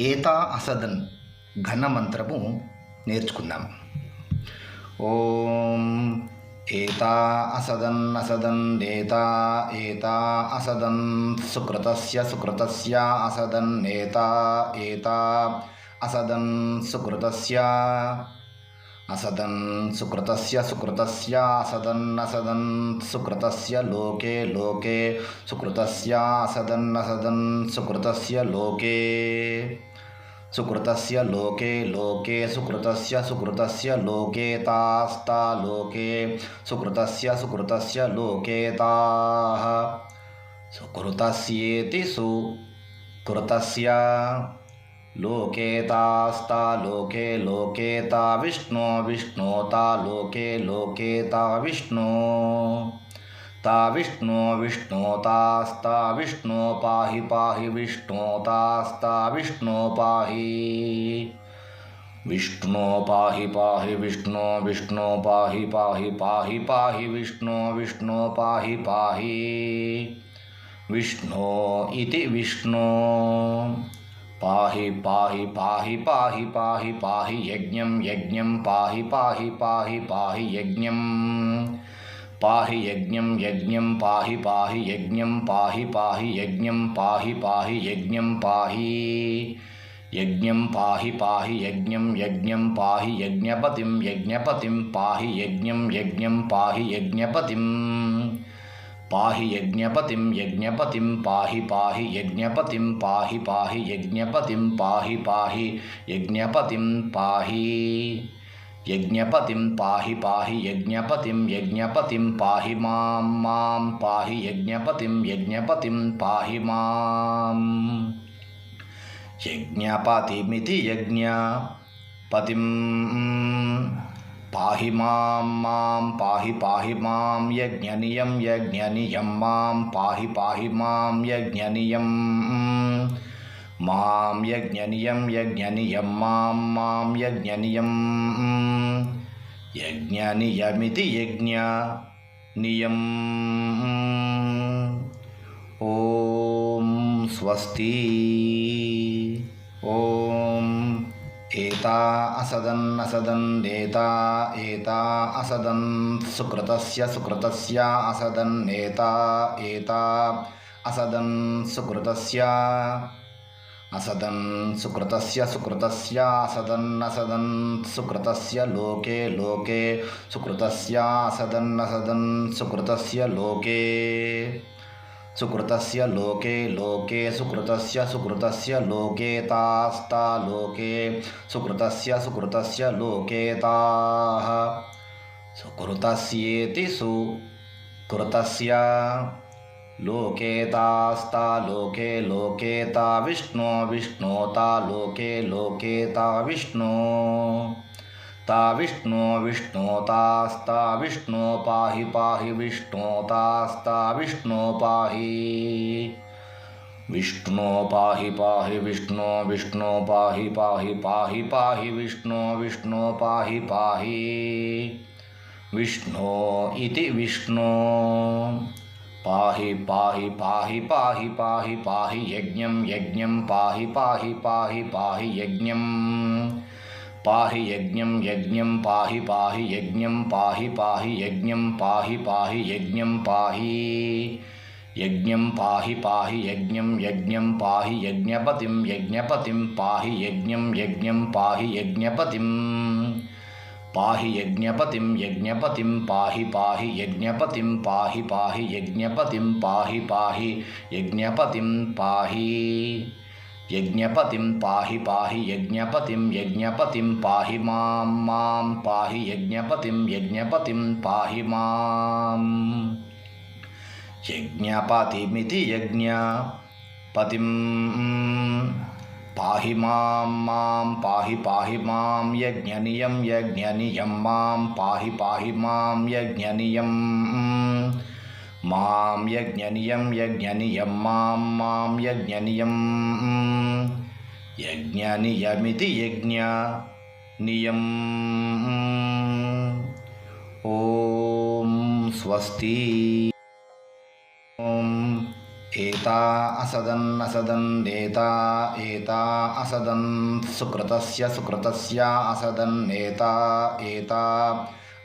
ఏతా అసదన్ ఘనమంత్రము నేర్చుకుందాం. ఓం ఏతా అసదన్ అసదన్ ఏతా ఏతా అసదన్ సుకృతస్య సుకృతస్య అసదన్ ఏతా ఏతా అసదన్ సుకృతస్య అసదన్ సుకృతస్య సుకృతస్య అసదన్ అసదన్ సుకృతస్య లోకే లోకే సుకృతస్య అసదన్ అసదన్ సుకృతస్య లోకే సుకృతస్య లోకే లోకే సుకృతస్య సుకృతస్య లోకే తాస్తా లోకే సుకృతస్య సుకృతస్య లోకే తాః సుకృతస్యేతి సుకృతస్య లోకే తాస్తా లోకే లోకే తా విష్ణో విష్ణో తా లోకే లోకే తా విష్ణో తా విష్ణో విష్ణో తాస్తా విష్ణో పాహి పాహి విష్ణో తాస్తా విష్ణో పాహి విష్ణో పాహి పాహి విష్ణో విష్ణో పాహి పాహి పాహి పాహి విష్ణో విష్ణో పాహి పాహి విష్ణో ఇతి విష్ణో పాహి పాహి పాహి పాహి పాహి పాహి యజ్ఞం యజ్ఞం పాహి పాహి పాహి పాహి యజ్ఞం పాహి యజ్ఞం యజ్ఞం పాహి పాహి యజ్ఞం పాహి పాహి యజ్ఞం పాహి పాహి యజ్ఞం పాహి యజ్ఞం పాహి పాహి యజ్ఞం యజ్ఞం పాహి యజ్ఞపతిం యజ్ఞపతిం పాహి యజ్ఞం యజ్ఞం పాహి యజ్ఞపతిం పాహి యజ్ఞపతిం యజ్ఞపతిం పాహి పాహి యజ్ఞపతిం పాహి పాహి యజ్ఞపతిం పాహి పాహి యజ్ఞపతిం పాహి యజ్ఞపతిం పాహి పాహి యజ్ఞపతిం యజ్ఞపతిం పాహి మాం మాం పాహి యజ్ఞపతిం యజ్ఞపతిం పాహి మాం యజ్ఞపతిమితి యజ్ఞపతిం పాహి మాం మాం పాహి పాహి మాం యజ్ఞనియం యజ్ఞనియం మాం పాహి పాహి మాం యజ్ఞనియం మాం యజ్ఞనియం యజ్ఞనియం మాం మాం యజ్ఞనియం యజ్ఞనియమితి యజ్ఞనియం. ఓం స్వస్తి. ఓం ఏతా అసదన్ అసదన్ ఏతా ఏతా అసదన్ సుకృతస్య సుకృతస్య అసదన్ ఏతా ఏతా అసదన్ సుకృతస్య అసదన్ సుకృతస్య సుకృతస్య అసదన్ అసదన్ సుకృతస్య లోకే లోకే సుకృతస్య అసదన్ అసదన్ సుకృతస్య లోకే సుకృతస్య లోకే లోకే సుకృతస్య సుకృతస్య లోకే తాస్తా లోకే సుకృతస్య సుకృతస్య లోకే తాః సుకృతస్యేతి సుకృతస్య లోకే తాస్తా లోకే లోకే తా విష్ణో విష్ణో తా లోకే లోకే తా విష్ణో తా విష్ణో విష్ణో తాస్తా విష్ణో పాహి పాహి విష్ణో తాస్తా విష్ణో పాహి విష్ణో పాహి పాహి విష్ణో విష్ణో పాహి పాహి పాహి పాహి విష్ణో విష్ణో పాహి పాహి విష్ణో ఇతి విష్ణో పాహి పాహి పాహి పాహి పాహి పాహి యజ్ఞం యజ్ఞం పాహి పాహి పాహి పాహి యజ్ఞం పాహి యజ్ఞం యజ్ఞం పాహి పాహి యజ్ఞం పాహి పాహి యజ్ఞం పాహి పాహి యజ్ఞం పాహి యజ్ఞం పాహి పాహి యజ్ఞం యజ్ఞం పాహి యజ్ఞపతిం యజ్ఞపతిం పాహి యజ్ఞం యజ్ఞం పాహి యజ్ఞపతిం పాహి యజ్ఞపతిం యజ్ఞపతిం పాహి పాహి యజ్ఞపతిం పాహి పాహి యజ్ఞపతిం పాహి పాహి యజ్ఞపతిం పాహి యజ్ఞపతిం పాహి పాహి యజ్ఞపతిం యజ్ఞపతిం పాహి మాం మాం పాహి యజ్ఞపతిం యజ్ఞపతిం పాహి మాం యజ్ఞపతిమితి యజ్ఞపతిం పాహి మాం మాం పాహి పాహి మాం యజ్ఞనియం యజ్ఞనియం మాం పాహి పాహి మాం యజ్ఞనియం మాం యజ్ఞనియం యజ్ఞనియం మాం మాం యజ్ఞనియం యజ్ఞనియమితి యజ్ఞనియం. ఓం స్వస్తి. ఓం एता असदन् असदन्नेता एता असदन् सुकृतस्य सुकृतस्य असदन्नेता एता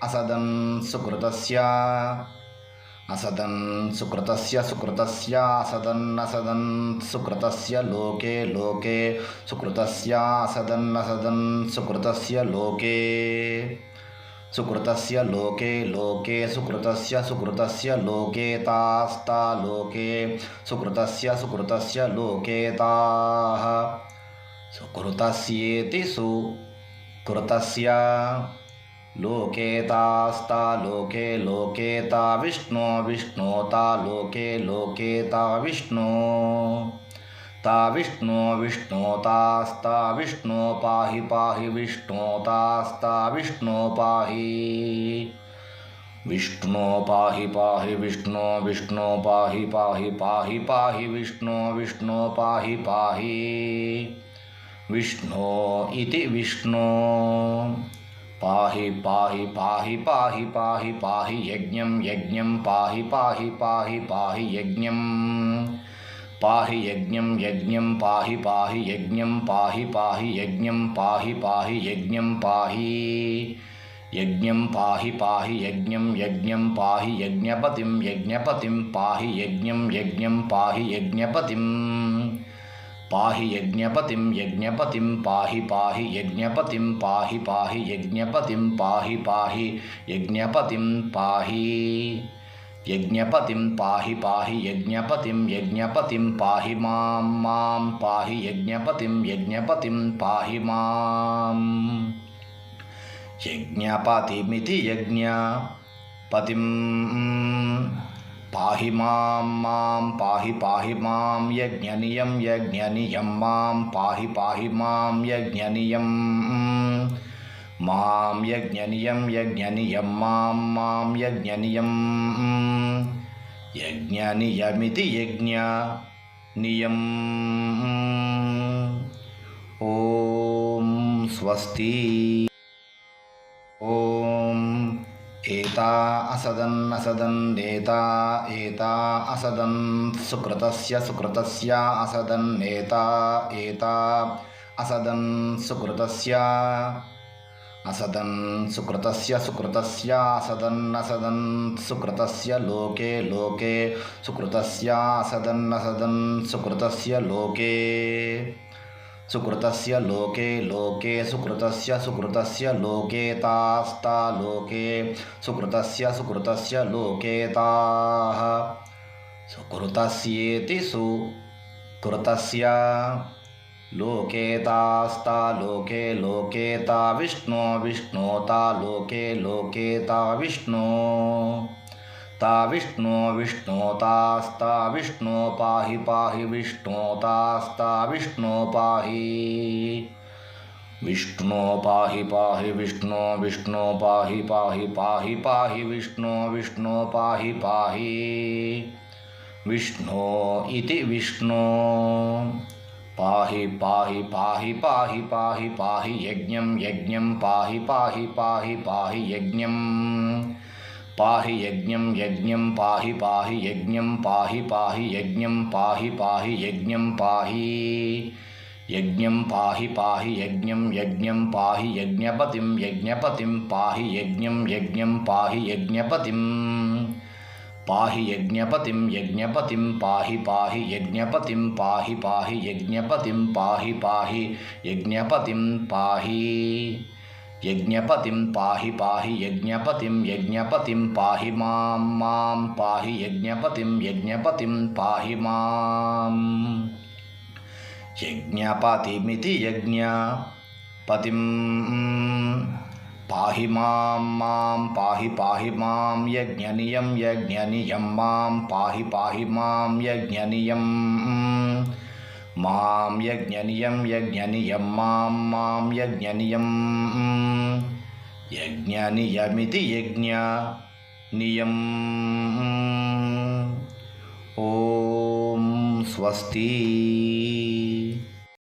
असदन् सुकृतस्य असदन् सुकृतस्य सुकृतस्य असदन् असदन् सुकृतस्य लोके लोके सुकृतस्य असदन् असदन् सुकृतस्य लोके सुकृतस्य लोके लोके सुकृतस्य सुकृतस्य लोके तास्ता लोके सुकृतस्य सुकृतस्य लोके ताः सुकृतस्येति सुकृतस्य लोके तास्ता लोके लोके ता विष्णो विष्णोता लोके लोके ता विष्णो ता विष्णो विष्णोतास्ता विष्णो पाहि पाहि विष्णोतास्ता विष्णो पाहि विष्णो पाहि पाहि विष्णो विष्णो पाहि पाहि पाहि पाहि विष्णो विष्णो पाहि पाहि विष्णो इति विष्णो पाहि पाहि पाहि पाहि पाहि पाहि यज्ञं यज्ञं पाहि पाहि पाहि पाहि यज्ञं पाहि यज्ञं यज्ञं पाहि पाहि यज्ञं पाहि पाहि यज्ञं पाहि पाहि यज्ञं पाहि यज्ञं पाहि पाहि यज्ञं यज्ञं पाहि यज्ञपतिं यज्ञपतिं पाहि यज्ञं यज्ञं पाहि यज्ञपतिं पाहि यज्ञपतिं यज्ञपतिं पाहि पाहि यज्ञपतिं पाहि पाहि यज्ञपतिं पाहि पाहि यज्ञपतिं पाहि यज्ञपतिं पाहि पाहि यज्ञपतिं यज्ञपतिं पाहि मां मां पाहि यज्ञपतिं यज्ञपतिं पाहि मां यज्ञपतिमिति यज्ञपतिं पाहि मां मां पाहि पाहि मां यज्ञनियं यज्ञनियं मां पाहि पाहि मां यज्ञनियं मां यज्ञनियं यज्ञनियं मां मां यज्ञनियं यज्ञनियमिति यज्ञनियम् ॐ स्वस्ति ॐ एता असदन् असदन्नेता एता असदन् सुकृतस्य सुकृतस्य असदन्नेता एता असदन् सुकृतस्य असदन् सुकृतस्य सुकृतस्य असदन् असदन् सुकृतस्य लोके लोके सुकृतस्य असदन् असदन् सुकृतस्य लोके सुकृतस्य लोके लोके सुकृतस्य सुकृतस्य लोके तास्ता लोके सुकृतस्य सुकृतस्य लोके ताः सुकृतस्येति सुकृतस्य लोके तास्ता लोके लोके ता विष्णो विष्णोता लोके लोके ता विष्णो ता विष्णो विष्णोतास्ता विष्णो पाहि पाहि विष्णोतास्ता विष्णो पाहि विष्णो पाहि पाहि विष्णो विष्णो पाहि पाहि पाहि पाहि विष्णो विष्णो पाहि पाहि विष्णो इति विष्णो पाहि पाहि पाहि पाहि पाहि पाहि यज्ञं यज्ञं पाहि पाहि पाहि पाहि यज्ञं पाहि यज्ञं यज्ञं पाहि पाहि यज्ञं पाहि पाहि यज्ञं पाहि पाहि यज्ञं पाहि यज्ञं पाहि पाहि यज्ञं यज्ञं पाहि यज्ञपतिं यज्ञपतिं पाहि यज्ञं यज्ञं पाहि यज्ञपतिं पाहि यज्ञपतिं यज्ञपतिं पाहि पाहि यज्ञपतिं पाहि पाहि यज्ञपतिं पाहि पाहि यज्ञपतिं पाहि यज्ञपतिं पाहि पाहि यज्ञपतिं यज्ञपतिं पाहि मां मां पाहि यज्ञपतिं यज्ञपतिं पाहि मां यज्ञपतिमिति यज्ञपतिं पाहि मां मां पाहि पाहि मां यज्ञनियं यज्ञनियं मां पाहि पाहि मां यज्ञनियं मां यज्ञनियं यज्ञनियं मां मां यज्ञनियं यज्ञनियमिति यज्ञनियम् ॐ स्वस्ति।